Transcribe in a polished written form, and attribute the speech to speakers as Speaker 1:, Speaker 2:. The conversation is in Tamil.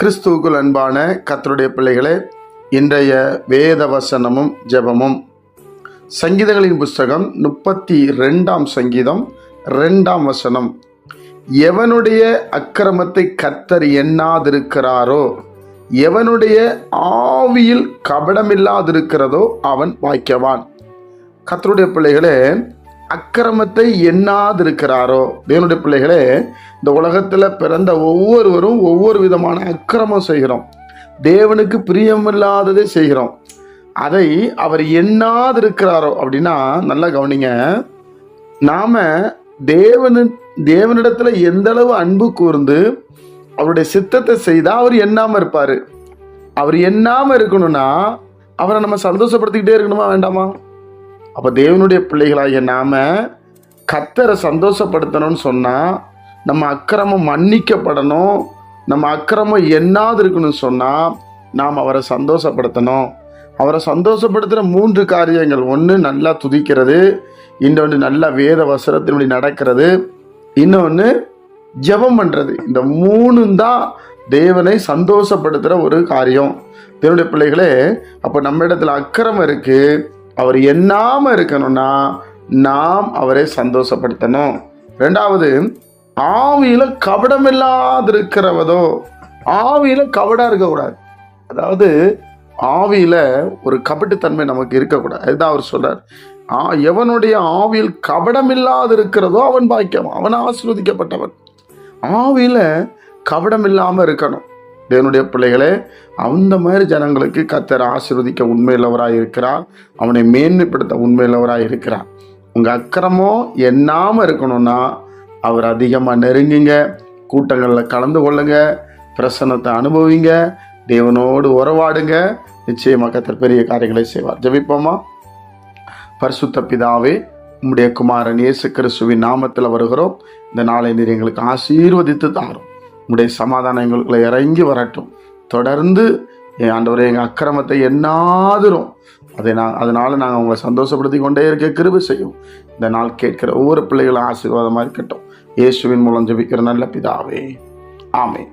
Speaker 1: கிறிஸ்துவுக்குள் அன்பான கர்த்தருடைய பிள்ளைகளே, இன்றைய வேத வசனமும் ஜெபமும் சங்கீதங்களின் புஸ்தகம் 32ஆம் சங்கீதம் 2ஆம் வசனம். எவனுடைய அக்கிரமத்தை கர்த்தர் எண்ணாதிருக்கிறாரோ, எவனுடைய ஆவியில் கபடமில்லாதிருக்கிறதோ அவன் வாய்க்கவான். கர்த்தருடைய பிள்ளைகளே, அக்கிரமத்தை எண்ணாதிருக்கிறாரோ, தேவனுடைய பிள்ளைகளே, இந்த உலகத்தில் பிறந்த ஒவ்வொருவரும் ஒவ்வொரு விதமான அக்கிரமம் செய்கிறோம். தேவனுக்கு பிரியமில்லாததை செய்கிறோம். அதை அவர் எண்ணாதிருக்கிறாரோ அப்படின்னா நல்லா கவனிங்க. நாம தேவனிடத்துல எந்த அளவு அன்பு கூர்ந்து அவருடைய சித்தத்தை செய்தா அவர் எண்ணாம இருப்பாரு. அவர் எண்ணாம இருக்கணும்னா அவரை நம்ம சந்தோஷப்படுத்திக்கிட்டே இருக்கணுமா வேண்டாமா? அப்போ தேவனுடைய பிள்ளைகளாகிய நாம கர்த்தரை சந்தோஷப்படுத்தணும்னு சொன்னால், நம்ம அக்கிரமம் மன்னிக்கப்படணும், நம்ம அக்கிரமம் எண்ணாது இருக்கணும்னு சொன்னால் நாம் அவரை சந்தோஷப்படுத்தணும். அவரை சந்தோஷப்படுத்துகிற 3 காரியங்கள்: ஒன்று நல்லா துதிக்கிறது, இன்னொன்று நல்லா வேத வசனத்தின்படி நடக்கிறது, இன்னொன்று ஜெபம் பண்ணுறது. இந்த 3 தான் தேவனை சந்தோஷப்படுத்துகிற ஒரு காரியம். தேவனுடைய பிள்ளைகளே, அப்போ நம்ம இடத்துல அக்கிரமம் இருக்குது, அவர் எண்ணாம இருக்கணும்னா நாம் அவரை சந்தோஷப்படுத்தணும். 2வது, ஆவியில கபடம் இல்லாதிருக்கிறவதோ. ஆவியில கபடா இருக்கக்கூடாது. அதாவது ஆவியில ஒரு கபட்டுத்தன்மை நமக்கு இருக்கக்கூடாது. அதுதான் அவர் சொல்றார். எவனுடைய ஆவியில் கபடம் இல்லாதிருக்கிறதோ அவன் பாக்கியவான், அவன் ஆசீர்வதிக்கப்பட்டவன். ஆவியில கபடம் இல்லாம இருக்கணும். தேவனுடைய பிள்ளைகளே, அந்த மாதிரி ஜனங்களுக்கு கர்த்தர் ஆசீர்வதிக்க உண்மையுள்ளவராக இருக்கிறார். அவனை மேன்மைப்படுத்த உண்மையுள்ளவராக இருக்கிறார். உங்கள் அக்கிரமம் எண்ணாமல் இருக்கணும்னா அவர் அதிகமாக நெருங்குங்க, கூட்டங்களில் கலந்து கொள்ளுங்க, பிரசன்னத்தை அனுபவிங்க, தேவனோடு உறவாடுங்க. நிச்சயமாக கர்த்தர் பெரிய காரியங்களை செய்வார். ஜெபிப்போமா? பரிசுத்த பிதாவே, உம்முடைய குமாரன் இயேசு கிறிஸ்துவின் நாமத்தில் வருகிறோம். இந்த நாளை நீர் எங்களுக்கு ஆசீர்வதித்து தாரும். உடைய சமாதானம் எங்களுக்குள்ள இறங்கி வரட்டும். தொடர்ந்து ஆண்டவரே, எங்கள் அக்கிரமத்தை எண்ணாதிரும். அதனால நாங்கள் உங்களை சந்தோஷப்படுத்தி கொண்டே இருக்க கிருபை செய்யும். இந்த நாள் கேட்கிற ஒவ்வொரு பிள்ளைகளும் ஆசீர்வாதமாக இருக்கட்டும். இயேசுவின் மூலம் ஜெபிக்கிற நல்ல பிதாவே, ஆமென்.